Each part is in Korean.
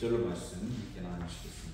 1절로 말씀 함께 나누시겠습니다.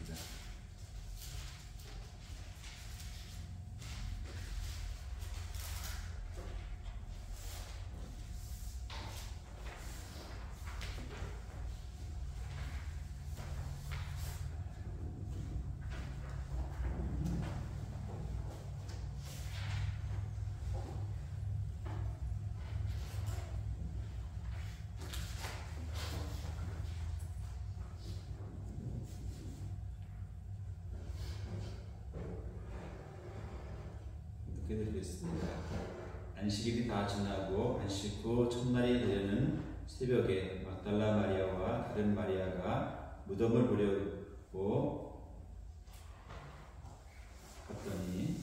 드리겠습니다. 안식일이 다 지나고 안식 후 첫날이 되려는 새벽에 막달라 마리아와 다른 마리아가 무덤을 보려고 갔더니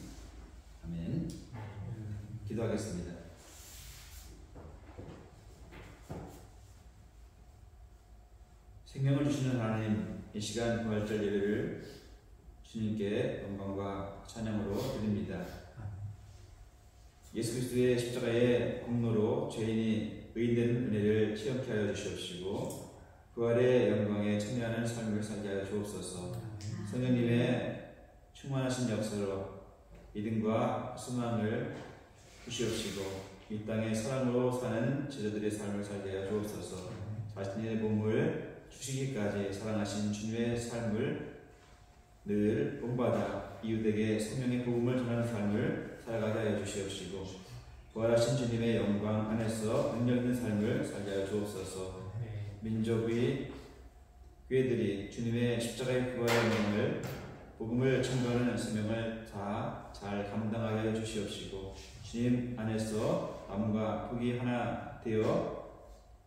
아멘. 기도하겠습니다. 생명을 주시는 하나님, 이 시간 부활절 예배를 주님께 영광과 찬양으로 드립니다. 예수 그리스도의 십자가의 공로로 죄인이 의인된 은혜를 체험케 하여 주시옵시고 부활의 영광에 참여하는 삶을 살게 하여 주옵소서. 성령님의 충만하신 역사로 믿음과 소망을 주시옵시고 이 땅에 사랑으로 사는 제자들의 삶을 살게 하여 주옵소서. 자신의 몸을 주시기까지 사랑하신 주님의 삶을 늘 본받아 이웃에게 성령의 복음을 전하는 삶을 살아가게 하여 주시옵시고 부활하신 주님의 영광 안에서 능력 있는 삶을 살게 하여 주옵소서. 민족의 교회들이 주님의 십자가의 부활의 영광을 복음을 전도하는 사명을 다 잘 감당하게 하여 주시옵시고 주님 안에서 마음과 복이 하나 되어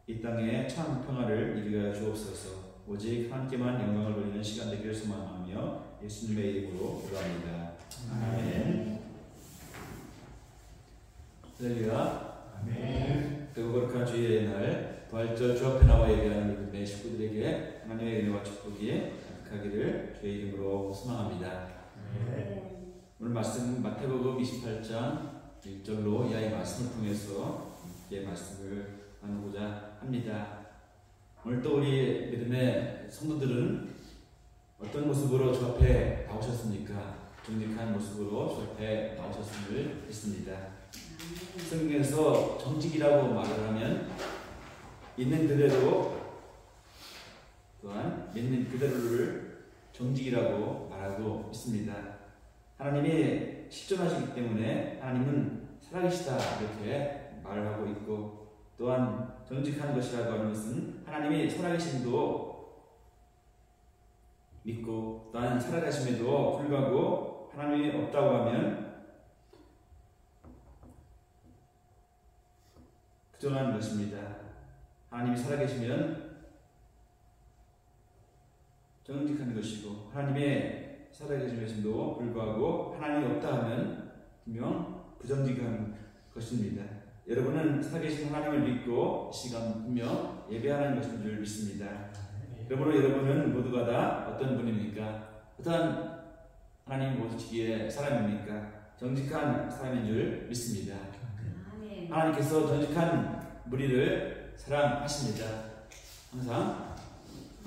이 땅에 참 평화를 이루게 하여 주옵소서. 오직 하나님께만 영광을 돌리는 시간 되기를 소망하며 예수님의 이름으로 기도합니다. 아멘. 할렐루야. 아멘. 그 거룩한 주일의 날 부활절 주 앞에 나와 예배하는 믿음의 식구들에게 하나님의 은혜와 축복이 가득하기를 주의 이름으로 소망합니다. 아멘. 오늘 말씀 마태복음 28장 1절로 이하의 말씀을 통해서 함께 말씀을 나누고자 합니다. 오늘 또 우리 믿음의 성도들은 어떤 모습으로 주 앞에 나오셨습니까? 정직한 모습으로 주 앞에 나오셨음을 믿습니다. 성경에서 정직이라고 말을 하면 있는 그대로 또한 믿는 그대로를 정직이라고 말하고 있습니다. 하나님이 실존하시기 때문에 하나님은 살아계시다 이렇게 말을 하고 있고 또한 정직한 것이라고 하는 것은 하나님이 살아계심도 믿고 또한 살아계심에도 불구하고 하나님이 없다고 하면 부정한 것입니다. 하나님이 살아계시면 정직한 것이고 하나님의 살아계심에도 불구하고 하나님이 없다 하면 분명 부정직한 것입니다. 여러분은 살아계신 하나님을 믿고 시간 분명 예배하는 것인 줄 믿습니다. 그러므로 여러분은 모두가 다 어떤 분입니까? 어떤 하나님 모시기에 사람입니까? 정직한 사람인 줄 믿습니다. 하나님께서 정직한 무리를 사랑하십니다. 항상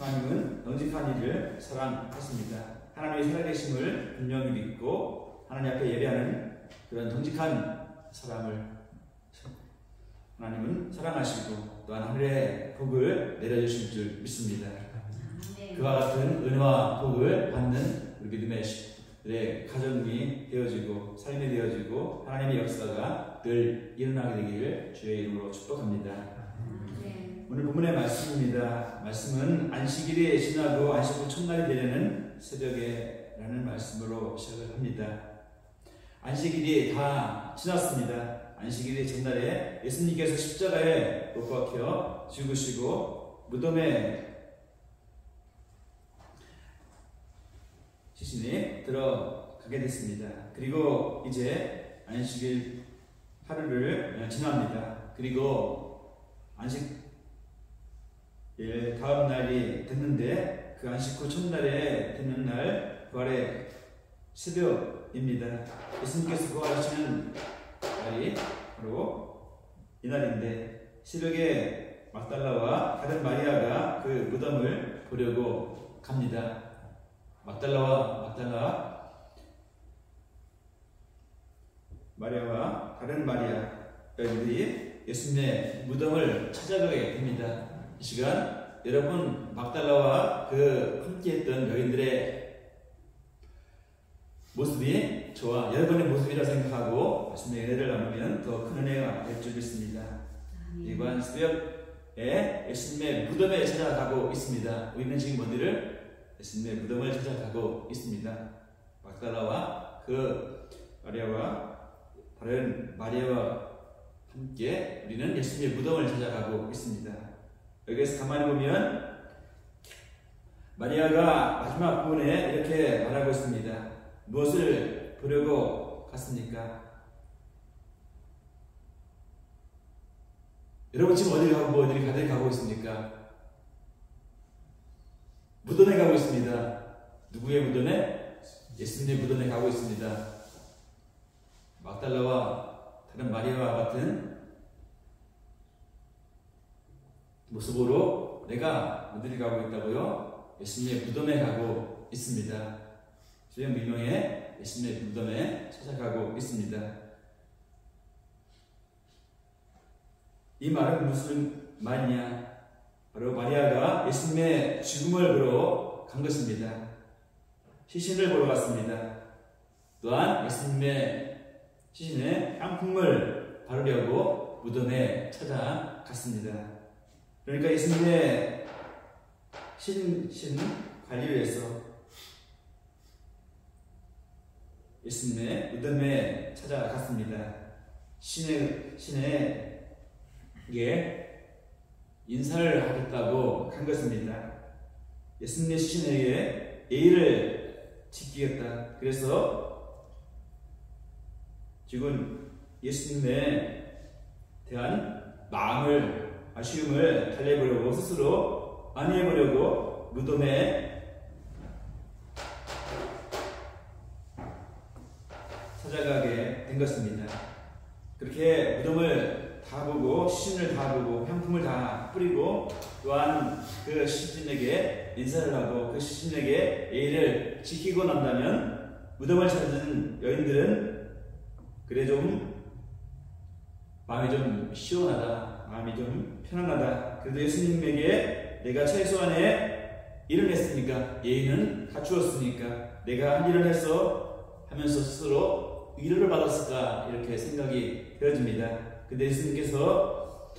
하나님은 정직한 이를 사랑하십니다. 하나님의 살아계심을 분명히 믿고 하나님 앞에 예배하는 그런 정직한 사람을 하나님은 사랑하시고 또한 하늘의 복을 내려주실 줄 믿습니다. 그와 같은 은혜와 복을 받는 우리 믿음의 식구들의 가정이 되어지고 삶이 되어지고 하나님의 역사가 늘 일어나게 되기를 주의 이름으로 축복합니다. 오늘 본문의 말씀입니다. 말씀은 안식일이 지나고 안식 후 첫날이 되려는 새벽에 라는 말씀으로 시작을 합니다. 안식일이 다 지났습니다. 안식일의 전날에 예수님께서 십자가에 못 박혀 죽으시고 무덤에 시신이 들어가게 됐습니다. 그리고 이제 안식일 하루를 지납니다. 그리고 안식일 다음 날이 됐는데 그 안식 후 첫날에 되는 날 부활의 새벽입니다. 예수님께서 부활하시는 날이 바로 이날인데 새벽에 막달라와 다른 마리아가 그 무덤을 보려고 갑니다. 막달라 마리아와 다른 마리아 여인들이 예수님의 무덤을 찾아가게 됩니다. 이 시간 여러분 막달라와 그 함께했던 여인들의 모습이 저와 여러분의 모습이라 생각하고 말씀의 은혜를 나누면 더 큰 은혜가 될 줄 믿습니다. 이번 새벽에 예수님의 무덤에 찾아가고 있습니다. 우리는 지금 어디를? 예수님의 무덤을 찾아가고 있습니다. 막달라와 그 마리아와 다른 마리아와 함께 우리는 예수님의 무덤을 찾아가고 있습니다. 여기에서 가만히 보면 마리아가 마지막 부분에 이렇게 말하고 있습니다. 무엇을 보려고 갔습니까? 여러분 지금 어디 가고 있습니까? 무덤에 가고 있습니다. 누구의 무덤에? 예수님의 무덤에 가고 있습니다. 막달라와 다른 마리아와 같은 모습으로 내가 어디를 가고 있다고요? 예수님의 무덤에 가고 있습니다. 수영 미명의 예수님의 무덤에 찾아가고 있습니다. 이 말은 무슨 말이냐? 바로 마리아가 예수님의 죽음을 보러 간 것입니다. 시신을 보러 갔습니다. 또한 예수님의 시신에 향품을 바르려고 무덤에 찾아갔습니다. 그러니까 예수님의 신 관리를 위해서 예수님의 무덤에 찾아갔습니다. 신에게 인사를 하겠다고 간 것입니다. 예수님의 시신에게 예의를 지키겠다. 그래서 지금 예수님에 대한 아쉬움을 달래보려고 스스로 안위해보려고 무덤에 찾아가게 된 것입니다. 그렇게 무덤을 다 보고 시신을 다 보고 향품을 다 뿌리고 또한 그 시신에게 인사를 하고 그 시신에게 예의를 지키고 난다면 무덤을 찾은 여인들은 그래 좀 마음이 좀 시원하다, 마음이 좀 편안하다. 그래도 예수님에게 내가 최소한의 일을 했으니까, 예의는 갖추었으니까 내가 한 일을 해서 하면서 스스로 위로를 받았을까 이렇게 생각이 되어집니다. 근데 예수님께서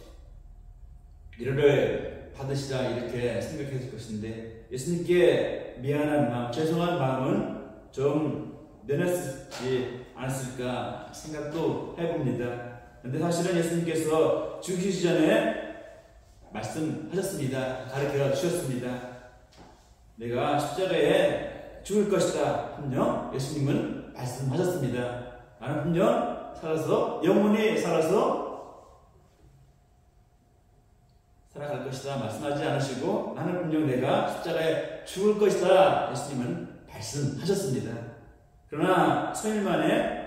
위로를 받으시라 이렇게 생각했을 것인데 예수님께 미안한 마음, 죄송한 마음은 좀 면했지 않았을까 생각도 해봅니다. 근데 사실은 예수님께서 죽으시기 전에 말씀하셨습니다. 가르쳐 주셨습니다. 내가 십자가에 죽을 것이다. 분명 예수님은 말씀하셨습니다. 나는 분명 영원히 살아서 살아갈 것이다 말씀하지 않으시고 나는 분명 내가 십자가에 죽을 것이다 예수님은 말씀하셨습니다. 그러나 3일 만에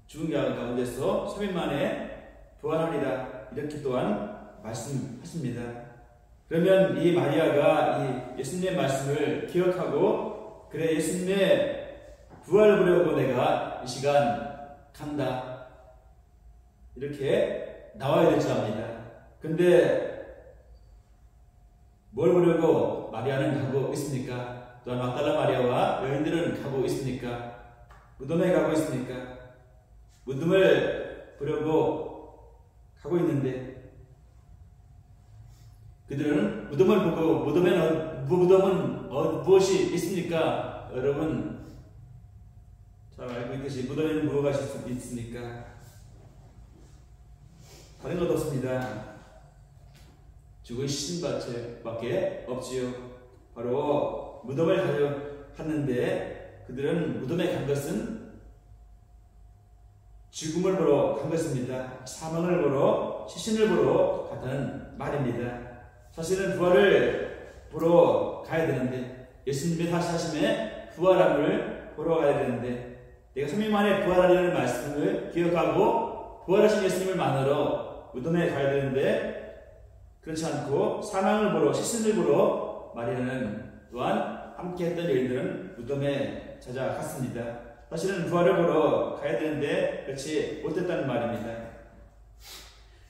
죽은 가운데서 3일 만에 부활하리라 이렇게 또한 말씀하십니다. 그러면 이 마리아가 이 예수님의 말씀을 기억하고 그래 예수님의 부활을 보려고 내가 이 시간 간다 이렇게 나와야 될 줄 압니다. 근데 뭘 보려고 마리아는 가고 있습니까? 또한 막달라 마리아와 여인들은 가고 있습니까? 무덤에 가고 있습니까? 무덤을 보려고 가고 있는데 그들은 무덤을 보고 무덤은 무엇이 있습니까? 여러분 잘 알고 있듯이 무덤에는 무엇가 있습니까? 다른 것 없습니다. 죽은 시신밖에 없지요. 바로 무덤을 갔는데 그들은 무덤에 간 것은 죽음을 보러 간 것입니다. 사망을 보러 시신을 보러 갔다는 말입니다. 사실은 부활을 보러 가야 되는데 예수님의 다시 하심에 부활함을 보러 가야 되는데 내가 3일 만에 부활하려는 말씀을 기억하고 부활하신 예수님을 만나러 무덤에 가야 되는데 그렇지 않고 사망을 보러 시신을 보러 마리아는 또한 함께했던 여인들은 무덤에 찾아갔습니다. 사실은 부활을 보러 가야 되는데 그렇지 못했다는 말입니다.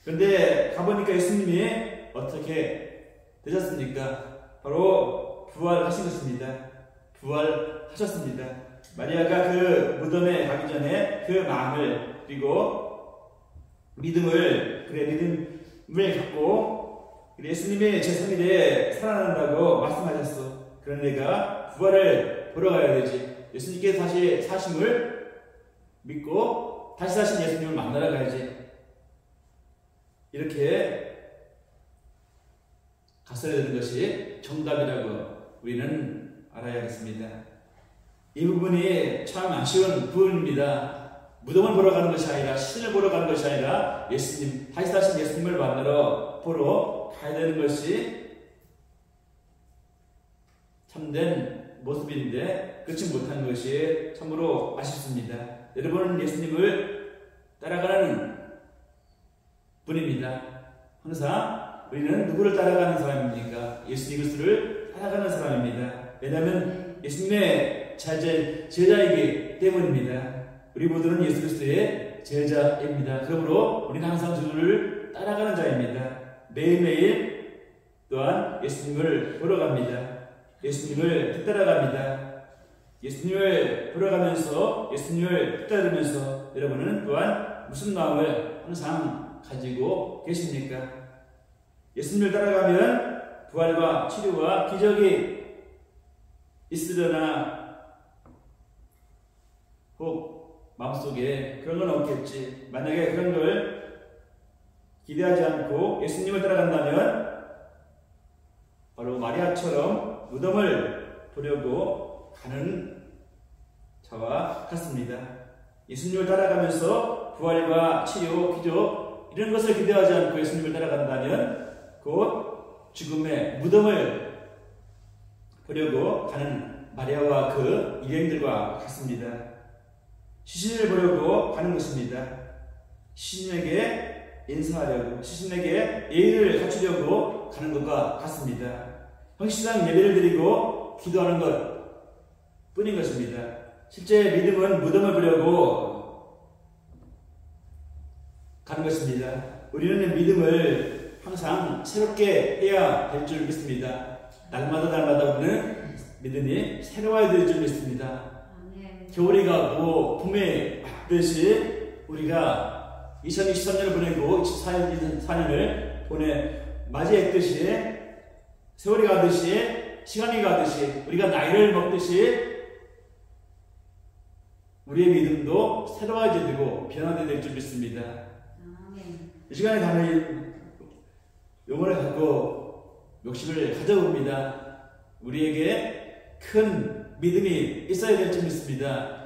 그런데 가보니까 예수님이 어떻게 되셨습니까? 바로 부활하신 것입니다. 부활하셨습니다. 마리아가 그 무덤에 가기 전에 그 마음을 그리고 믿음을 갖고 예수님의 제3일에 살아난다고 말씀하셨어. 그런 내가 부활을 보러 가야 되지. 예수님께서 다시 사심을 믿고 다시 사신 예수님을 만나러 가야지. 이렇게 갔어야 되는 것이 정답이라고 우리는 알아야겠습니다. 이 부분이 참 아쉬운 부분입니다. 무덤을 보러 가는 것이 아니라 신을 보러 가는 것이 아니라 예수님, 다시 사신 예수님을 보러 가야 되는 것이 참된 모습인데 그렇지 못한 것이 참으로 아쉽습니다. 여러분은 예수님을 따라가는 분입니다. 항상 우리는 누구를 따라가는 사람입니까? 예수 그리스도를 따라가는 사람입니다. 왜냐하면 예수님의 제자이기 때문입니다. 우리 모두는 예수 그리스도의 제자입니다. 그러므로 우리는 항상 주를 따라가는 자입니다. 매일매일 또한 예수님을 보러 갑니다. 예수님을 뒤따라갑니다. 예수님을 보러가면서 예수님을 뒤따르면서 여러분은 또한 무슨 마음을 항상 가지고 계십니까? 예수님을 따라가면 부활과 치료와 기적이 있으려나 혹 마음속에 그런 건 없겠지. 만약에 그런 걸 기대하지 않고 예수님을 따라간다면 바로 마리아처럼 무덤을 보려고 가는 자와 같습니다. 예수님을 따라가면서 부활과 치료, 기적 이런 것을 기대하지 않고 예수님을 따라간다면 곧 죽음의 무덤을 보려고 가는 마리아와 그 일행들과 같습니다. 시신을 보려고 가는 것입니다. 시신에게 인사하려고, 시신에게 예의를 갖추려고 가는 것과 같습니다. 형식상 예배를 드리고 기도하는 것 뿐인 것입니다. 실제 믿음은 무덤을 보려고 가는 것입니다. 우리는 믿음을 항상 새롭게 해야 될 줄 믿습니다. 날마다 우리는 믿음이 새로워야 될 줄 믿습니다. 겨울이 가고 봄에 왔듯이 우리가 2023년을 보내고 24년을 맞이했듯이 세월이 가듯이 시간이 가듯이 우리가 나이를 먹듯이 우리의 믿음도 새로워져야 되고 변화되어야 될 줄 믿습니다. 이 시간에 다른 용어를 갖고 욕심을 가져봅니다. 우리에게 큰 믿음이 있어야 될 줄 믿습니다.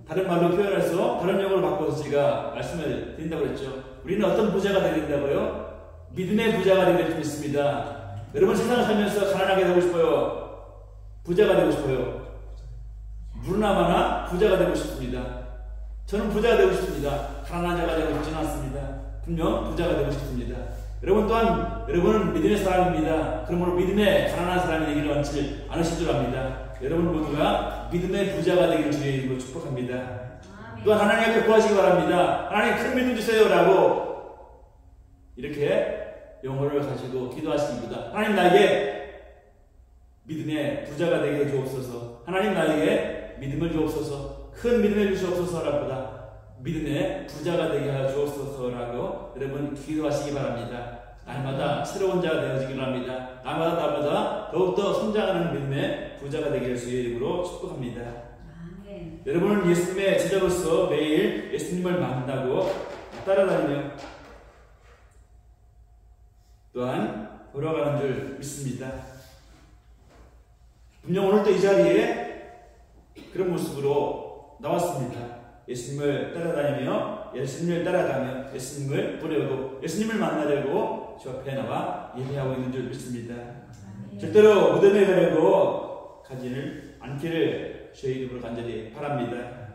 다른 말로 표현해서 다른 용어를 바꿔서 제가 말씀을 드린다고 그랬죠. 우리는 어떤 부자가 되어야 된다고요? 믿음의 부자가 되어야 될 줄 믿습니다. 여러분 세상을 살면서 가난하게 되고 싶어요? 부자가 되고 싶어요? 무르나마나 부자가 되고 싶습니다. 저는 부자가 되고 싶습니다. 가난한 자가 되고 싶지는 않습니다. 분명 부자가 되고 싶습니다. 여러분 또한 여러분은 믿음의 사람입니다. 그러므로 믿음의 가난한 사람이 되기를 원치 않으실 줄 압니다. 여러분 모두가 믿음의 부자가 되기를 주의 이름으로 축복합니다. 또한 하나님께 구하시기 바랍니다. 하나님 큰 믿음 주세요 라고 이렇게 영혼을 가지고 기도하시기보다 하나님 나에게 믿음의 부자가 되게 주옵소서, 하나님 나에게 믿음을 주옵소서, 큰 믿음을 주옵소서라보다 믿음의 부자가 되게 하여 주옵소서라고 여러분 기도하시기 바랍니다. 날마다 새로운 자가 되어지기 바랍니다. 날마다 더욱더 성장하는 믿음의 부자가 되기를 주의 이름으로 축복합니다. 여러분은 예수님의 제자로서 매일 예수님을 만나고 따라다니며 또한 돌아가는 줄 믿습니다. 분명 오늘도 이 자리에 그런 모습으로 나왔습니다. 예수님을 따라다니며 예수님을 따라가며 예수님을 보려고 예수님을 만나려고 저 앞에 나와 예배하고 있는 줄 믿습니다. 절대로 무덤에 가려고 가지는 않기를 저희 이름으로 간절히 바랍니다.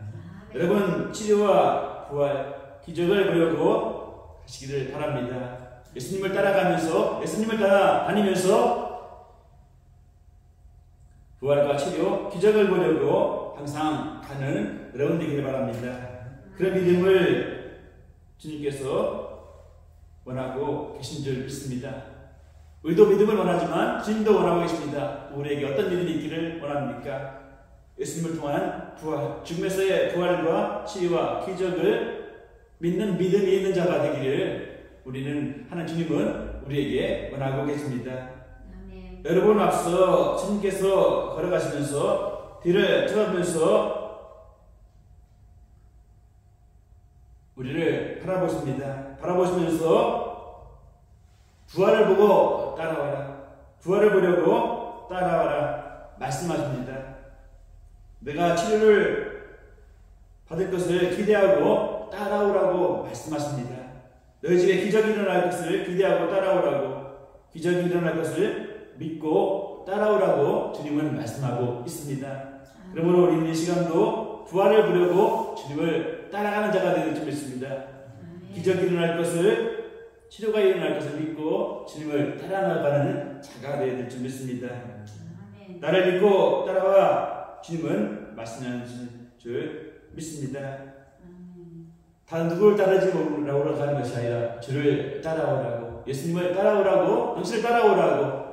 여러분 치료와 부활, 기적을 보려고 하시기를 바랍니다. 예수님을 따라가면서 예수님을 따라다니면서 부활과 치료, 기적을 보려고 항상 가는 여러분 되기를 바랍니다. 그런 믿음을 주님께서 원하고 계신 줄 믿습니다. 우리도 믿음을 원하지만 주님도 원하고 계십니다. 우리에게 어떤 믿음이 있기를 원합니까? 예수님을 통한 부활, 죽음에서의 부활과 치유와 기적을 믿는 믿음이 있는 자가 되기를 우리는 하는 주님은 우리에게 원하고 계십니다. 아멘. 여러분 앞서 주님께서 걸어가시면서 뒤를 쳐다보면서 우리를 바라보십니다. 바라보시면서 부활을 보고 따라와라. 부활을 보려고 따라와라. 말씀하십니다. 내가 치료를 받을 것을 기대하고 따라오라고 말씀하십니다. 너희 집에 기적이 일어날 것을 기대하고 따라오라고, 기적이 일어날 것을 믿고 따라오라고 주님은 말씀하고 있습니다. 그러므로 우리는 이 시간도 부활을 보려고 주님을 따라가는 자가 되는 줄 믿습니다. 기적이 일어날 것을, 치료가 일어날 것을 믿고 주님을 따라나가는 자가 되어야 될 줄 믿습니다. 나를 믿고 따라와 주님은 말씀하는 줄 믿습니다. 다른 누구를 따르지 오라고 하는 것이 아니라 주를 따라오라고, 예수님을 따라오라고, 당신을 따라오라고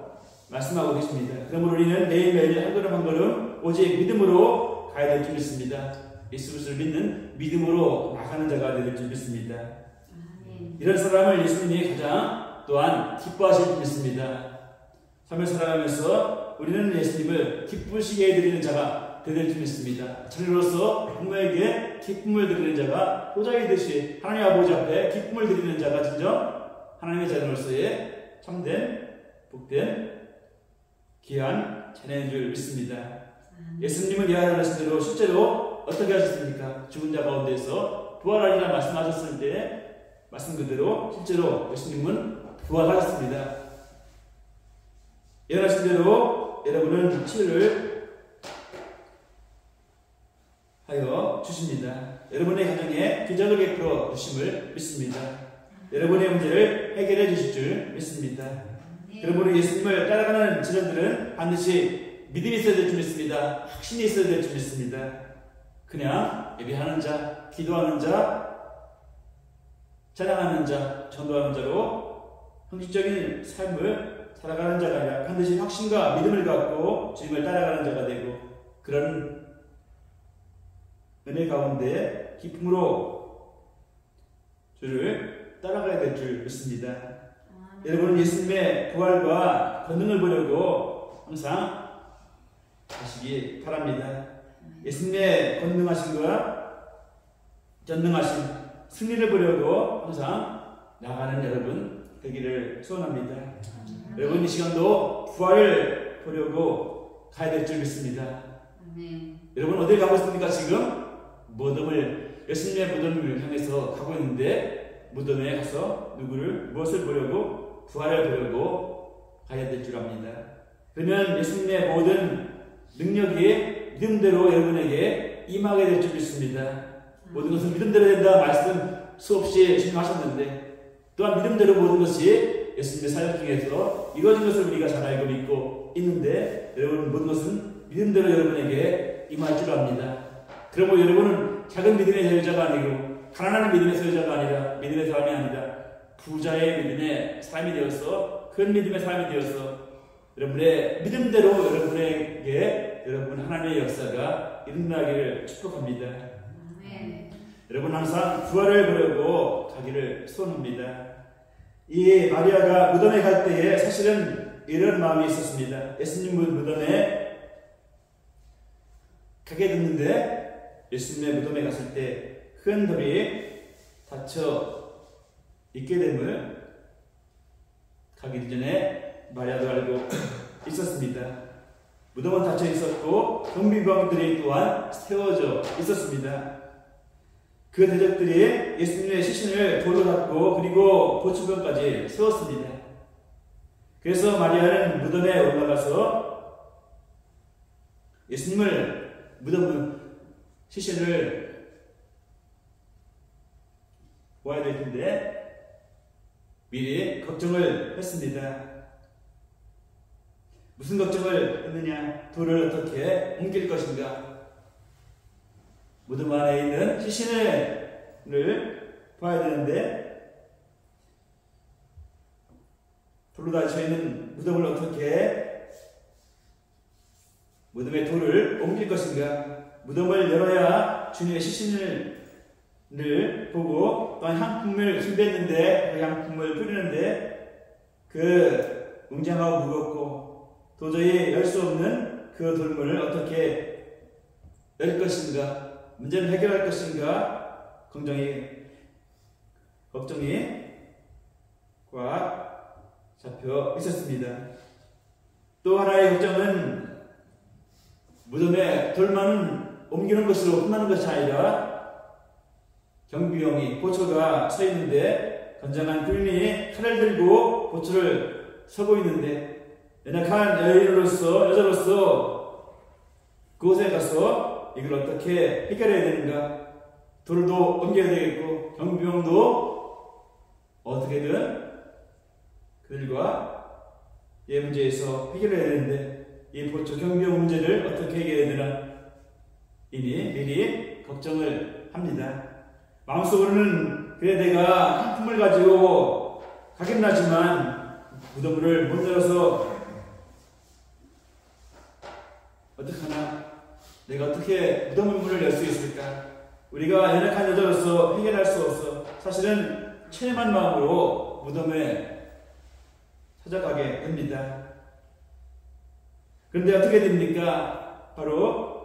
말씀하고 계십니다. 그러므로 우리는 매일매일 한 걸음 한 걸음 오직 믿음으로 가야 될 줄 믿습니다. 예수 그리스도를 믿는 믿음으로 나가는 자가 될 줄 믿습니다. 이런 사람을 예수님이 가장 또한 기뻐하실 줄 믿습니다. 삶을 살아가면서 우리는 예수님을 기쁘시게 해드리는 자가 되될 줄 믿습니다. 자녀로서 부모에게 기쁨을 드리는 자가 호자이듯이 하나님 아버지 앞에 기쁨을 드리는 자가 진정 하나님의 자녀로서의 참된 복된 귀한 자녀인 줄 믿습니다. 예수님은 이해하신 대로 실제로 어떻게 하셨습니까? 죽은 자 가운데서 부활하리라 말씀하셨을 때 말씀 그대로 실제로 예수님은 부활하셨습니다. 예언하신 대로 여러분은 치유를 하여 주십니다. 여러분의 가정에 기적을 베풀어 주심을 믿습니다. 여러분의 문제를 해결해 주실 줄 믿습니다. 그러므로 예수님을 따라가는 지점들은 반드시 믿음이 있어야 될 줄 믿습니다. 확신이 있어야 될 줄 믿습니다. 그냥 예배하는 자, 기도하는 자, 찬양하는 자, 전도하는 자로 형식적인 삶을 살아가는 자가 아니라 반드시 확신과 믿음을 갖고 주님을 따라가는 자가 되고 그런 은혜 가운데 기쁨으로 주를 따라가야 될 줄 믿습니다. 여러분은 예수님의 부활과 권능을 보려고 항상 하시기 바랍니다. 예수님의 권능하심과 전능하심, 승리를 보려고 항상 나가는 여러분 되기를 소원합니다. 여러분 이 시간도 부활을 보려고 가야 될 줄 믿습니다. 여러분 어딜 가고 있습니까? 지금 예수님의 무덤을 향해서 가고 있는데 무덤에 가서 무엇을 보려고 부활을 보려고 가야 될 줄 압니다. 그러면 예수님의 모든 능력이 믿음대로 여러분에게 임하게 될 줄 믿습니다. 모든 것은 믿음대로 된다 말씀 수없이 신청하셨는데 또한 믿음대로 모든 것이 예수님의 사역 중에서 이루어진 것을 우리가 잘 알고 믿고 있는데 여러분 모든 것은 믿음대로 여러분에게 임할 줄 압니다. 그러므로 여러분은 작은 믿음의 소유자가 아니고 가난한 믿음의 소유자가 아니라 믿음의 사람이 아니라 부자의 믿음의 삶이 되어서 큰 믿음의 삶이 되어서 여러분의 믿음대로 여러분에게 여러분 하나님의 역사가 일어나기를 축복합니다. 여러분 항상 부활을 보려고 가기를 소원합니다. 이 마리아가 무덤에 갈 때에 사실은 이런 마음이 있었습니다. 예수님 무덤에 가게 됐는데 예수님의 무덤에 갔을 때 큰 돌이 닫혀 있게 됨을 가기 전에 마리아도 알고 있었습니다. 무덤은 닫혀 있었고 경비병들이 또한 세워져 있었습니다. 그 대적들이 예수님의 시신을 돌로 닫고 그리고 보초병까지 세웠습니다. 그래서 마리아는 무덤에 올라가서 예수님을 시신을 보아야 될 텐데 미리 걱정을 했습니다. 무슨 걱정을 했느냐? 돌을 어떻게 옮길 것인가? 무덤 안에 있는 시신을 봐야 되는데 돌로 닫혀 있는 무덤을 어떻게 무덤에 돌을 옮길 것인가? 무덤을 열어야 주님의 시신을 보고 또한 향품을 준비했는데 그 향품을 뿌리는데 그 웅장하고 무겁고 도저히 열 수 없는 그 돌문을 어떻게 열 것인가? 문제를 해결할 것인가? 걱정이 꽉 잡혀 있었습니다. 또 하나의 걱정은 무덤에 돌만 옮기는 것으로 끝나는 것이 아니라 경비용이 보초가 서 있는데 건장한 군인이 칼을 들고 보초를 서고 있는데 연약한 여자로서 그곳에 가서 이걸 어떻게 해결해야 되는가? 돌도 옮겨야 되겠고 경비용도 어떻게든 그들과 이 문제에서 해결해야 되는데 이 보초 경비용 문제를 어떻게 해결해야 되나 이미 미리 걱정을 합니다. 마음속으로는 그래 내가 한품을 가지고 가긴 하지만 무덤을 못 열어서 어떡하나? 내가 어떻게 무덤 문을 열 수 있을까? 우리가 연약한 여자로서 해결할 수 없어. 사실은 체험한 마음으로 무덤에 찾아가게 됩니다. 그런데 어떻게 됩니까? 바로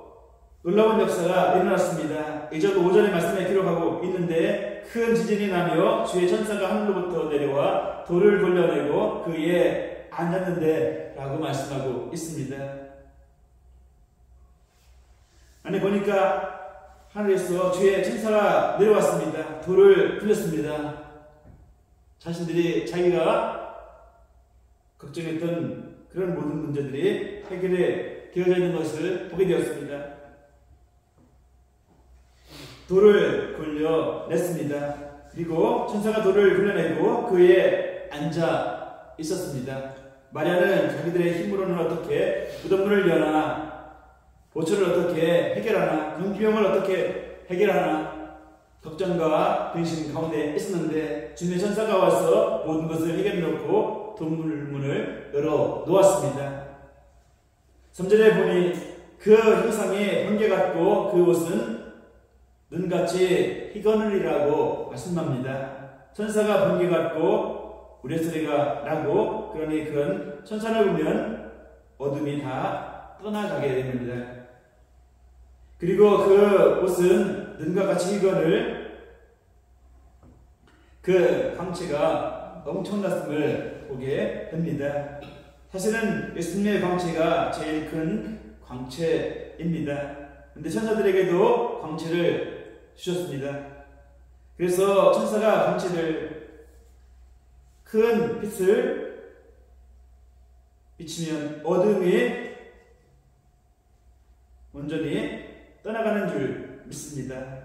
놀라운 역사가 일어났습니다. 이전 5절의 말씀에 기록하고 있는데 큰 지진이 나며 주의 천사가 하늘로부터 내려와 돌을 걸려내고 그 위에 앉았는데 라고 말씀하고 있습니다. 아니 보니까 하늘에서 주의 천사가 내려왔습니다. 돌을 굴렸습니다. 자신들이 자기가 걱정했던 그런 모든 문제들이 해결에 되어져 있는 것을 보게 되었습니다. 돌을 굴려냈습니다. 그리고 천사가 돌을 굴려내고 그 위에 앉아 있었습니다. 마리아는 자기들의 힘으로는 어떻게 무덤문을 여나 보초를 어떻게 해결하나 경비용을 어떻게 해결하나 걱정과 근심 가운데 있었는데 주님의 천사가 와서 모든 것을 해결해 놓고 동물문을 열어 놓았습니다. 3절에 보니 그 형상이 번개 같고 그 옷은 눈같이 희거늘이라고 말씀합니다. 천사가 번개 같고 우레소리가 나고 그러니 그런 천사를 보면 어둠이 다 떠나가게 됩니다. 그리고 그 옷은 눈과 같이 희거늘 그 광채가 엄청났음을 보게 됩니다. 사실은 예수님의 광채가 제일 큰 광채입니다. 그런데 천사들에게도 광채를 주셨습니다. 그래서 천사가 광채를 큰 빛을 비치면 어둠이 온전히 떠나가는 줄 믿습니다.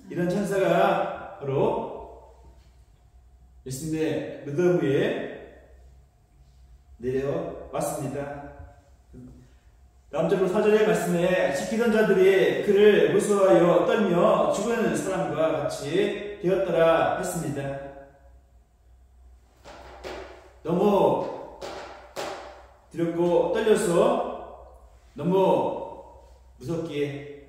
이런 천사가 바로 예수님의 무덤 위에 내려왔습니다. 다음적으로 4절의 말씀에 지키던 자들이 그를 무서워하여 떨며 죽은 사람과 같이 되었더라 했습니다. 너무 두렵고 떨려서 너무 무섭기에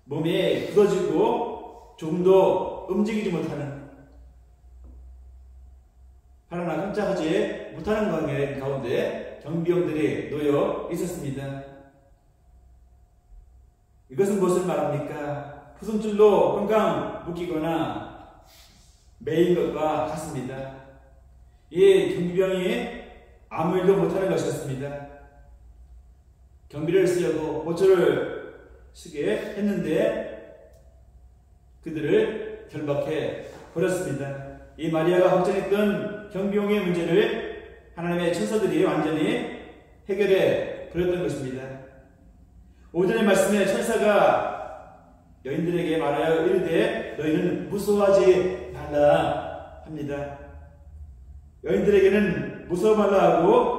몸이 굳어지고 조금도 움직이지 못하는 하나 깜짝하지 못하는 관계 가운데 경비용들이 놓여 있었습니다. 이것은 무엇을 말합니까? 후손줄로 꽝꽝 묶이거나 매인 것과 같습니다. 이 경비병이 아무 일도 못하는 것이었습니다. 경비를 쓰려고 보초를 쓰게 했는데 그들을 결박해 버렸습니다. 이 마리아가 걱정했던 경비용의 문제를 하나님의 천사들이 완전히 해결해 버렸던 것입니다. 오전의 말씀에 천사가 여인들에게 말하여 이르되 너희는 무서워하지 말라 합니다. 여인들에게는 무서워 말라 하고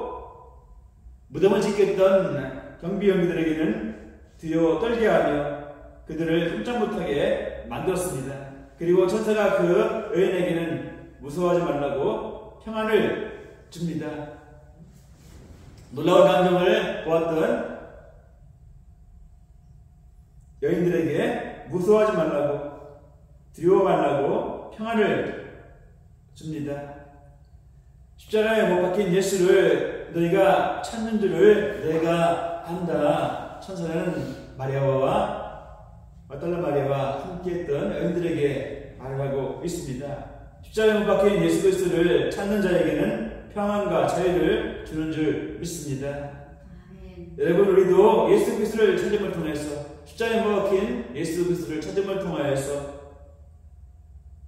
무덤을 지켰던 경비병들에게는 두려워 떨게 하며 그들을 꼼짝 못하게 만들었습니다. 그리고 천사가 그 여인에게는 무서워하지 말라고 평안을 줍니다. 놀라운 광경을 보았던 여인들에게 무서워하지 말라고 두려워 말라고 평안을 줍니다. 십자가에 못 박힌 예수를 너희가 찾는 줄을 내가 안다. 천사는 마리아와 막달라 마리아와 함께했던 여인들에게 말하고 있습니다. 십자가에 못 박힌 예수 그리스도를 찾는 자에게는 평안과 자유를 주는 줄 믿습니다. 여러분, 우리도 예수 그리스도를 찾음을 통해서 십자가에 못 박힌 예수 그리스도를 찾음을 통하여서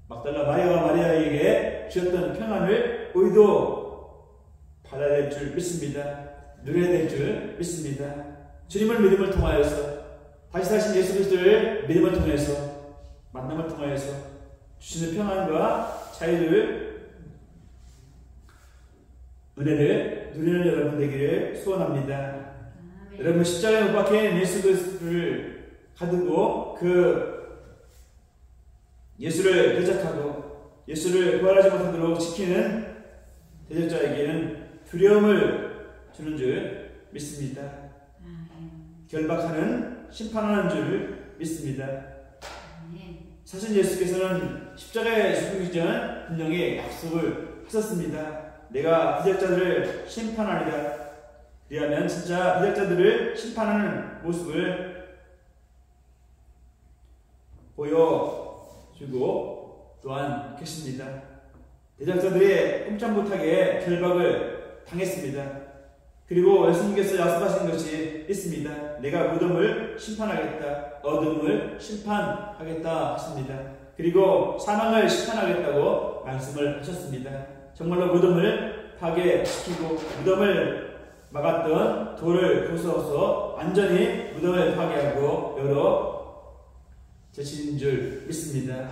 막달라 마리아와 마리아에게 주셨던 평안을 우리도 받아야 될 줄 믿습니다. 누려야 될 줄 믿습니다. 주님을 믿음을 통하여서 다시 사신 예수 그리스도를 믿음을 통해서 만남을 통하여서 주시는 평안과 자유를 은혜를 누리는 여러분 되기를 소원합니다. 여러분, 십자가에 못 박힌 예수 그리스도를 가두고 그 예수를 대적하고 예수를 부활하지 못하도록 지키는 대적자에게는 두려움을 주는 줄 믿습니다. 결박하는 심판하는 줄 믿습니다. 사실 예수께서는 십자가에 죽기 전 분명히 약속을 하셨습니다. 내가 대적자들을 심판하리라. 그리하면 진짜 대적자들을 심판하는 모습을 보여주고 또한 계십니다. 대적자들이 꼼짝 못하게 결박을 당했습니다. 그리고 예수님께서 약속하신 것이 있습니다. 내가 무덤을 심판하겠다. 어둠을 심판하겠다 하십니다. 그리고 사망을 심판하겠다고 말씀을 하셨습니다. 정말로 무덤을 파괴시키고 무덤을 막았던 돌을 부숴서 완전히 무덤을 파괴하고 열어 제치는 줄 믿습니다.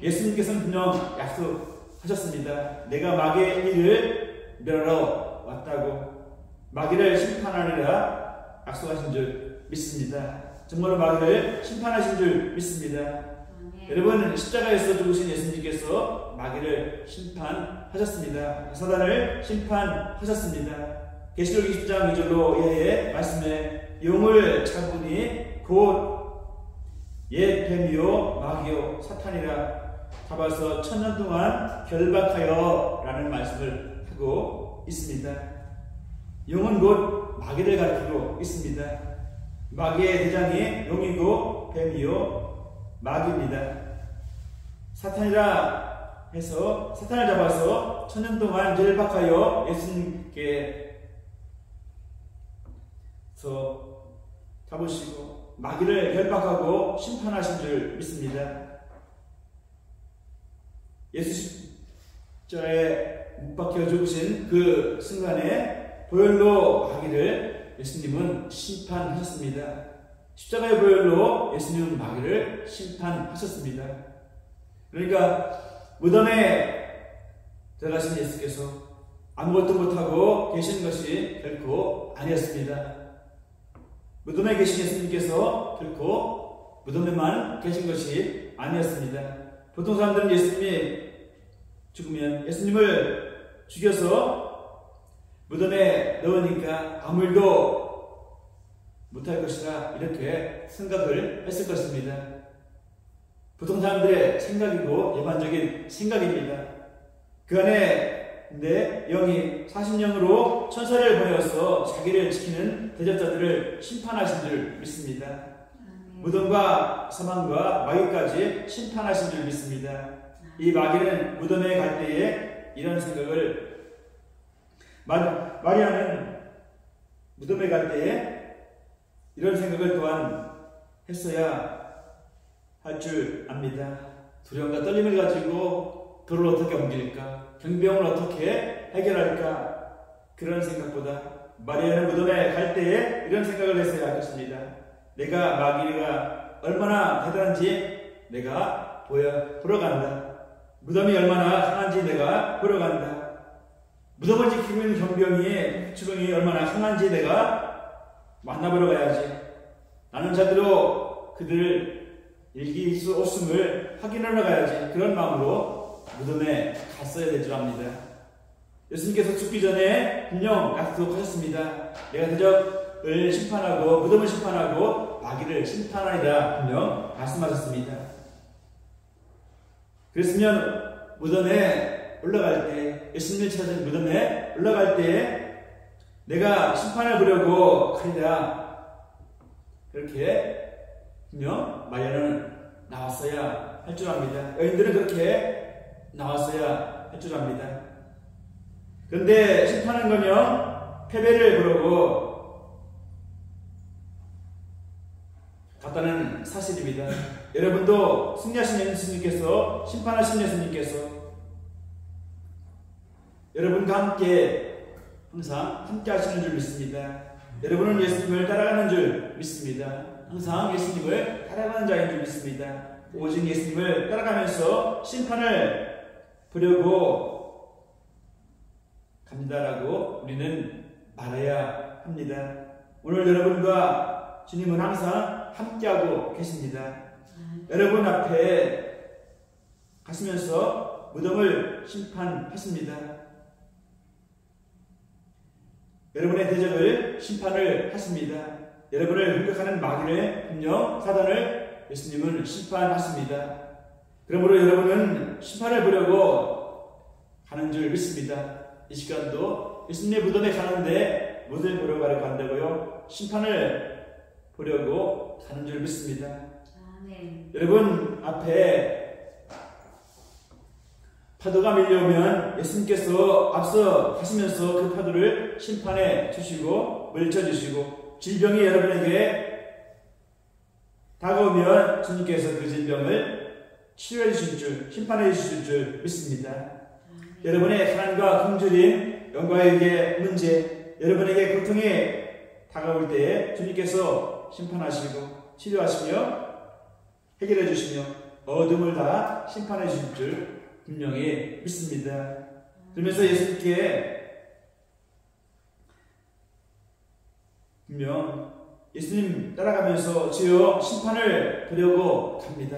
예수님께서는 분명 약속하셨습니다. 내가 마귀의 일을 멸하러 왔다고, 마귀를 심판하리라 약속하신 줄 믿습니다. 정말로 마귀를 심판하신 줄 믿습니다. 여러분, 십자가에서 죽으신 예수님께서 마귀를 심판하셨습니다. 사단을 심판하셨습니다. 계시록 20장 2절로 이하의 말씀에 용을 잡으니 곧 옛 뱀이요 마귀요 사탄이라 잡아서 1000년 동안 결박하여 라는 말씀을 하고 있습니다. 용은 곧 마귀를 가리키고 있습니다. 마귀의 대장이 용이고 뱀이요 마귀입니다. 사탄이라 해서 사탄을 잡아서 1000년 동안 결박하여 예수님께서 잡으시고 마귀를 결박하고 심판하신 줄 믿습니다. 예수 십자가에 못 박혀 죽으신 그 순간에 보혈로 마귀를 예수님은 심판하셨습니다. 십자가의 보혈로 예수님은 마귀를 심판하셨습니다. 그러니까 무덤에 들어가신 예수께서 아무것도 못하고 계신 것이 결코 아니었습니다. 무덤에 계신 예수님께서 결코 무덤에만 계신 것이 아니었습니다. 보통 사람들은 예수님이 죽으면 예수님을 죽여서 무덤에 넣으니까 아무 일도 못할 것이라 이렇게 생각을 했을 것입니다. 보통 사람들의 생각이고 일반적인 생각입니다. 그 안에 내 영이 40영으로 천사를 보내어서 자기를 지키는 대적자들을 심판하신 줄 믿습니다. 무덤과 사망과 마귀까지 심판하신 줄 믿습니다. 이 마귀는 무덤에 갈 때에 이런 생각을 마리아는 무덤에 갈 때에 이런 생각을 또한 했어야 할 줄 압니다. 두려움과 떨림을 가지고 돌을 어떻게 옮길까? 경비병을 어떻게 해결할까? 그런 생각보다 마리아는 무덤에 갈 때에 이런 생각을 했어야 할 것입니다. 내가 마귀가 얼마나 대단한지 내가 보러 간다. 무덤이 얼마나 강한지 내가 보러 간다. 무덤을 지키고 있는 경병이 주병이 얼마나 강한지 내가 만나보러 가야지. 나는 자대로 그들을 일기 수 없음을 확인하러 가야지. 그런 마음으로 무덤에 갔어야 될 줄 압니다. 예수님께서 죽기 전에 분명 약속하셨습니다. 내가 대적을 심판하고 무덤을 심판하고 마귀를 심판하리라 분명 말씀하셨습니다. 그랬으면 무덤에 올라갈 때, 예수님을 찾은 무덤에 올라갈 때 내가 심판을 보려고 가리라, 그렇게 분명 마리아는 나왔어야 할 줄 압니다. 여인들은 그렇게 나왔어야 할 줄 압니다. 그런데 심판은 거면 패배를 보려고 갔다는 사실입니다. 여러분도 승리하신 예수님께서, 심판하신 예수님께서 여러분과 함께 항상 함께 하시는 줄 믿습니다. 여러분은 예수님을 따라가는 줄 믿습니다. 항상 예수님을 따라가는 자인 줄 믿습니다. 오직 예수님을 따라가면서 심판을 보려고 갑니다라고 우리는 말해야 합니다. 오늘 여러분과 주님은 항상 함께하고 계십니다. 여러분 앞에 가시면서 무덤을 심판하십니다. 여러분의 대적을 심판을 하십니다. 여러분을 공격하는 마귀를, 분명 사단을 예수님은 심판하십니다. 그러므로 여러분은 심판을 보려고 가는 줄 믿습니다. 이 시간도 예수님의 무덤에 가는데 무엇을 보러 가려고 한다고요? 심판을 보려고 가는 줄 믿습니다. 아멘. 여러분 앞에 파도가 밀려오면 예수님께서 앞서 가시면서 그 파도를 심판해 주시고 물쳐주시고, 질병이 여러분에게 다가오면 주님께서 그 질병을 치료해 주실 줄, 심판해 주실 줄 믿습니다. 여러분의 가난과 굶주림, 영광에게 문제, 여러분에게 고통이 다가올 때에 주님께서 심판하시고 치료하시며 해결해 주시며 어둠을 다 심판해 주실 줄 분명히 믿습니다. 그러면서 예수님께 분명 예수님 따라가면서 주여 심판을 보려고 갑니다.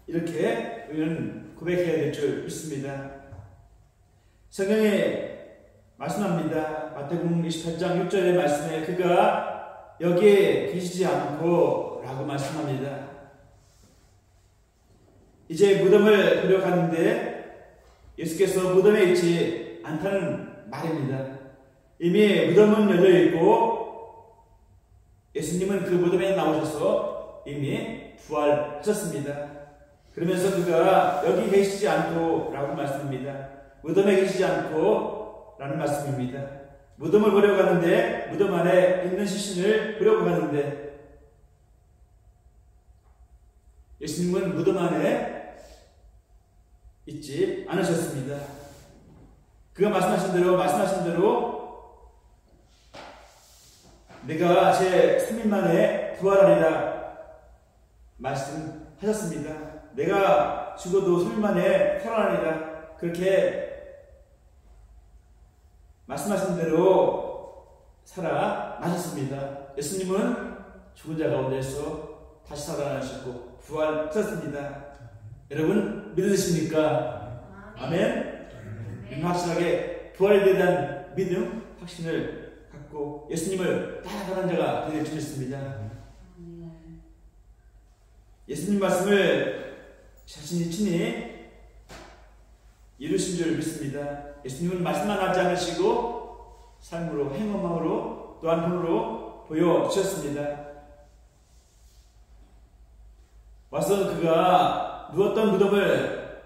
이렇게 우리는 고백해야 될 줄 믿습니다. 성경에 말씀합니다. 마태복음 28장 6절의 말씀에 그가 여기에 계시지 않고 라고 말씀합니다. 이제 무덤을 보려 가는데 예수께서 무덤에 있지 않다는 말입니다. 이미 무덤은 열려있고 예수님은 그 무덤에 나오셔서 이미 부활하셨습니다. 그러면서 그가 여기 계시지 않고 라고 말씀합니다. 무덤에 계시지 않고 라는 말씀입니다. 무덤을 보려 가는데, 무덤 안에 있는 시신을 보려고 가는데 예수님은 무덤 안에 있지 않으셨습니다. 그가 말씀하신 대로 내가 제 3일 만에 부활하리라 말씀하셨습니다. 내가 죽어도 3일 만에 살아나리라, 그렇게 말씀하신 대로 살아나셨습니다. 예수님은 죽은 자 가운데서 다시 살아나셨고 부활하셨습니다. 여러분 믿으십니까? 아멘. 확실하게 부활에 대한 믿음, 확신을 갖고 예수님을 따라가는 자가 되길 믿습니다. 예수님 말씀을 자신이 친히 이루신 줄 믿습니다. 예수님은 말씀만 하지 않으시고 삶으로, 행함으로, 또한 힘으로 보여주셨습니다. 와서 그가 누웠던 무덤을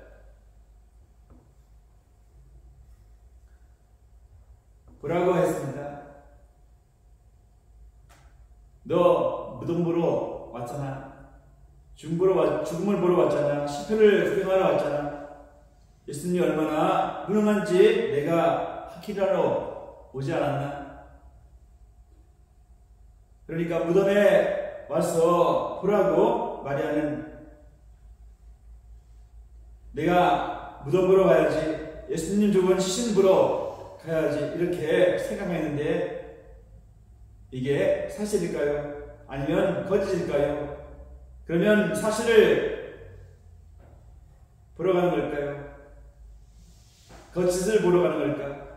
보라고 했습니다. 너 무덤 보러 왔잖아. 죽음을 보러 왔잖아. 시편을 구경하러 왔잖아. 예수님이 얼마나 무능한지 내가 확인하러 오지 않았나? 그러니까 무덤에 와서 보라고 마리아는 내가 무덤 보러 가야지. 예수님 죽은 시신 보러 가야지 이렇게 생각했는데 이게 사실일까요? 아니면 거짓일까요? 그러면 사실을 보러 가는 걸까요? 거짓을 보러 가는 걸까?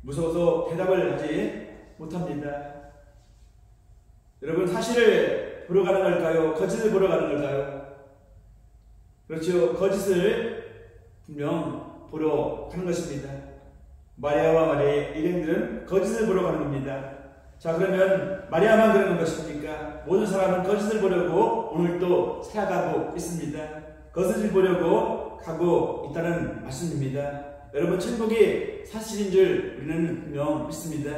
무서워서 대답을 하지 못합니다. 여러분, 사실을 보러 가는 걸까요? 거짓을 보러 가는 걸까요? 그렇죠. 거짓을 분명 보러 가는 것입니다. 마리아와 마리아의 일행들은 거짓을 보러 가는 겁니다. 자, 그러면 마리아만 그러는 것입니까? 모든 사람은 거짓을 보려고 오늘도 살아가고 있습니다. 거짓을 보려고 가고 있다는 말씀입니다. 여러분, 천국이 사실인 줄 우리는 분명 믿습니다.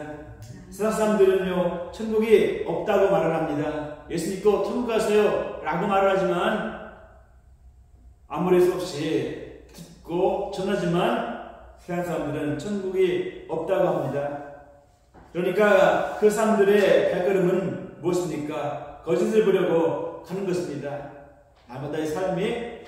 세상 사람들은요, 천국이 없다고 말을 합니다. 예수 믿고 천국 가세요 라고 말을 하지만 아무 수 없이 듣고 전하지만 세상 사람들은 천국이 없다고 합니다. 그러니까 그 사람들의 발걸음은 무엇입니까? 거짓을 보려고 가는 것입니다. 날마다의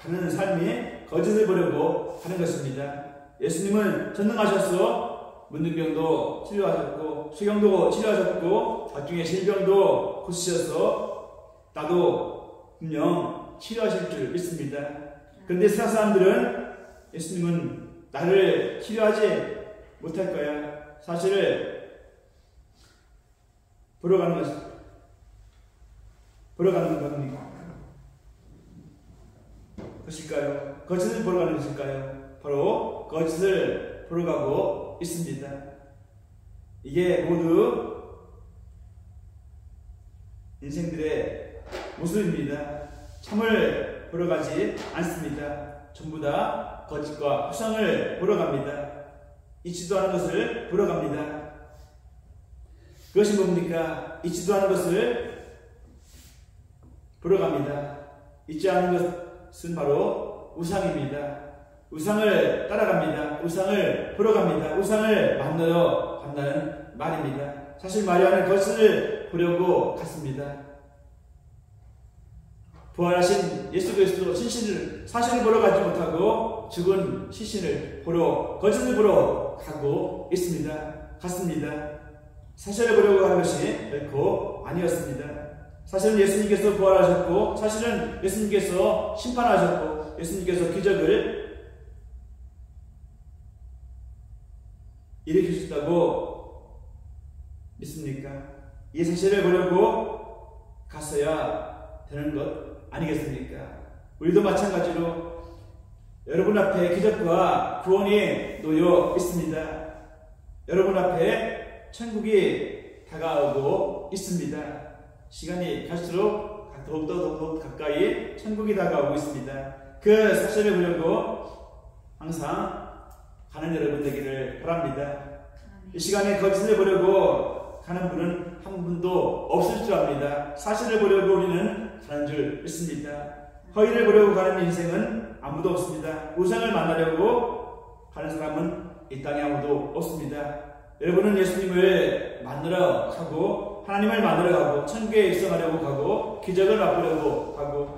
가는 삶이 거짓을 보려고 하는 것입니다. 예수님은 전능하셔서 문둥병도 치료하셨고 수경도 치료하셨고 각종의 질병도 고치셔서 나도 분명 치료하실 줄 믿습니다. 그런데 세상 사람들은 예수님은 나를 치료하지 못할 거야. 사실을 보러 가는 것일까요? 거짓을 보러 가는 것일까요? 바로 거짓을 보러 가고 있습니다. 이게 모두 인생들의 모습입니다. 참을 보러 가지 않습니다. 전부 다 거짓과 허상을 보러 갑니다. 있지도 않은 것을 보러 갑니다. 그것이 뭡니까? 있지도 않은 것을 보러 갑니다. 있지 않은 것은 바로 우상입니다. 우상을 따라갑니다. 우상을 보러 갑니다. 우상을 만나러 간다는 말입니다. 사실 마리아는 거짓을 보려고 갔습니다. 부활하신 예수 그리스도 사실을 보러 가지 못하고 죽은 시신을 보러 거짓을 보러 가고 갔습니다. 사실을 보려고 하는 것이 결코 아니었습니다. 사실은 예수님께서 부활하셨고 사실은 예수님께서 심판하셨고 예수님께서 기적을 일으키셨다고 믿습니까? 이 사실을 보려고 갔어야 되는 것 아니겠습니까? 우리도 마찬가지로 여러분 앞에 기적과 구원이 놓여 있습니다. 여러분 앞에 천국이 다가오고 있습니다. 시간이 갈수록 더욱 가까이 천국이 다가오고 있습니다. 그 사실을 보려고 항상 가는 여러분 되기를 바랍니다. 이 시간에 거짓을 보려고 가는 분은 한 분도 없을 줄 압니다. 사실을 보려고 우리는 가는 줄 믿습니다. 허위를 보려고 가는 인생은 아무도 없습니다. 우상을 만나려고 가는 사람은 이 땅에 아무도 없습니다. 여러분은 예수님을 만나러 가고 하나님을 만나러 가고 천국에 입성하려고 가고 기적을 맛보려고 가고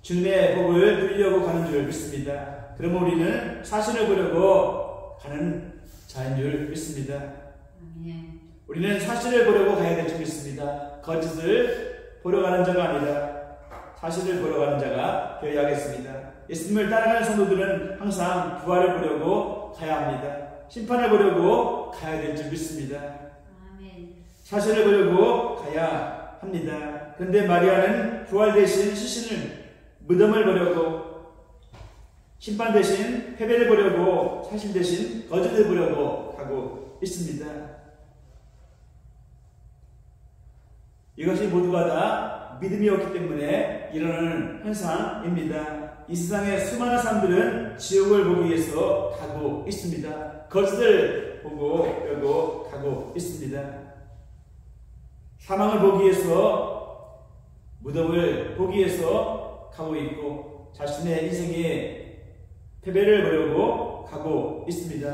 주님의 복을 누리려고 가는 줄 믿습니다. 그러면 우리는 사실을 보려고 가는 자인 줄 믿습니다. 우리는 사실을 보려고 가야 될 줄 믿습니다. 거짓을 보러 가는 자가 아니라 사실을 보러 가는 자가 되어야 하겠습니다. 예수님을 따라가는 성도들은 항상 부활을 보려고 가야 합니다. 심판을 보려고 가야 될 줄 믿습니다. 사실을 보려고 가야 합니다. 그런데 마리아는 부활 대신 무덤을 보려고 심판 대신 패배를 보려고 사실 대신 거짓을 보려고 가고 있습니다. 이것이 모두가 다 믿음이 없기 때문에 일어나는 현상입니다. 이 세상의 수많은 사람들은 지옥을 보기 위해서 가고 있습니다. 거짓을 보려고 가고 있습니다. 사망을 보기 위해서 무덤을 보기 위해서 가고 있고 자신의 인생에 패배를 보려고 가고 있습니다.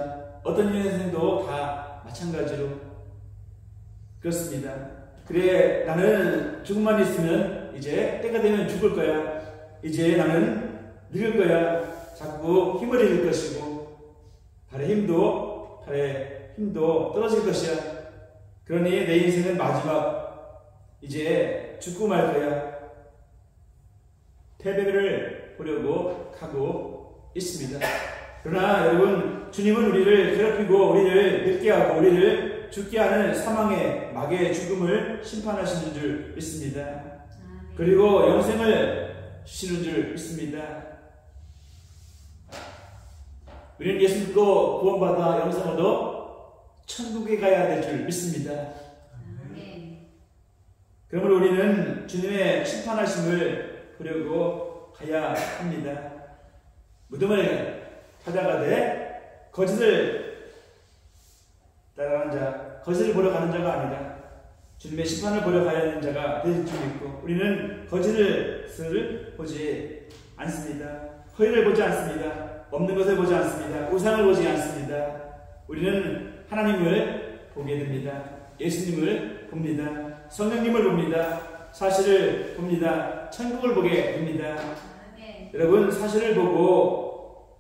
어떤 인생도 다 마찬가지로 그렇습니다. 그래, 나는 죽음만 있으면 이제 때가 되면 죽을 거야. 이제 나는 늙을 거야. 자꾸 힘을 잃을 것이고 팔의 힘도 떨어질 것이야. 그러니 내 인생은 마지막 이제 죽고 말 거야. 패배를 보려고 하고 있습니다. 그러나 여러분, 주님은 우리를 괴롭히고 우리를 늙게 하고 우리를 죽게 하는 사망의 막의 죽음을 심판하시는 줄 믿습니다. 그리고 영생을 주시는 줄 믿습니다. 우리는 예수 믿고 구원받아 영생을 얻어 천국에 가야 될 줄 믿습니다. 그러므로 우리는 주님의 심판하심을 보려고 가야 합니다. 무덤을 찾아가되 거짓을 따라가는 자, 거짓을 보러 가는 자가 아니라 주님의 심판을 보러 가야 하는 자가 될 줄 믿고, 우리는 거짓을 보지 않습니다. 허위를 보지 않습니다. 없는 것을 보지 않습니다. 우상을 보지 않습니다. 우리는 하나님을 보게 됩니다. 예수님을 봅니다. 성령님을 봅니다. 사실을 봅니다. 천국을 보게 됩니다. 여러분, 사실을 보고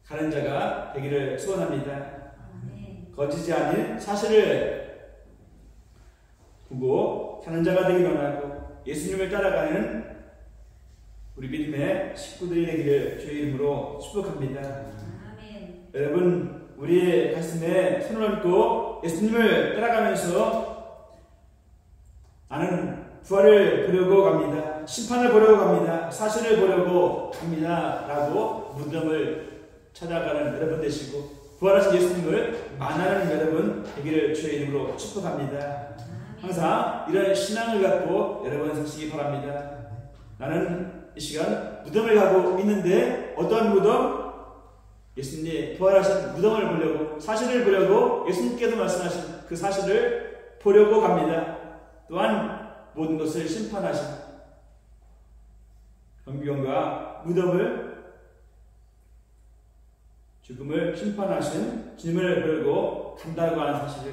가는 자가 되기를 소원합니다. 거짓이 아닌 사실을 보고 사는 자가 되기 원하고 예수님을 따라가는 우리 믿음의 식구들이 되기를 주의 이름으로 축복합니다. 여러분, 우리의 가슴에 손을 얹고 예수님을 따라가면서 나는 부활을 보려고 갑니다. 심판을 보려고 갑니다. 사실을 보려고 갑니다. 라고 무덤을 찾아가는 여러분 되시고, 부활하신 예수님을 만나는 여러분 되기를 주의 이름으로 축복합니다. 항상 이런 신앙을 갖고 여러분 사시기 바랍니다. 나는 이 시간 무덤을 가고 있는데, 어떤 무덤? 예수님이 부활하신 무덤을 보려고, 사실을 보려고 예수님께서 말씀하신 그 사실을 보려고 갑니다. 또한 모든 것을 심판하신 경비원과 무덤을, 죽음을 심판하신 주님을 보려고 간다고 하는 사실을,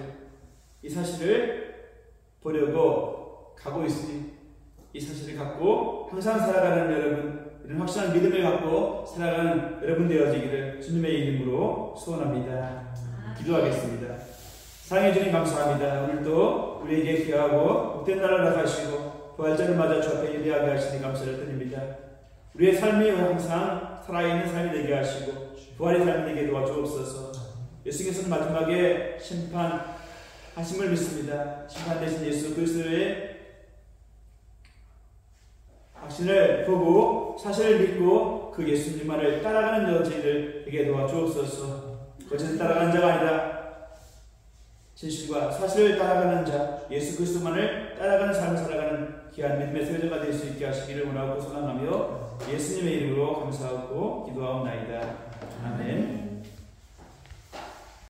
이 사실을 보려고 가고 있으니 이 사실을 갖고 항상 살아가는 여러분, 이런 확실한 믿음을 갖고 살아가는 여러분 되어지기를 주님의 이름으로 소원합니다. 기도하겠습니다. 사랑해 주님 감사합니다. 오늘도 우리에게 귀하고 복된 날을 나가시고 부활절을 맞아 주 앞에 예배하게 하시니 감사를 드립니다. 우리의 삶이 항상 살아있는 삶이 되게 하시고 부활의 삶이 되게 도와주옵소서. 예수께서는 마지막에 심판하심을 믿습니다. 심판 대신 예수 그리스도의 확신을 보고 사실을 믿고 그 예수님만을 따라가는 저희들 되게 도와주옵소서. 거짓을 따라가는 자가 아니라 진실과 사실을 따라가는 자, 예수 그리스도만을 따라가는 삶을 살아가는 귀한 믿음의 소유자가 될 수 있게 하시기를 원하고 소망하며 예수님의 이름으로 감사하고 기도하옵나이다. 아멘.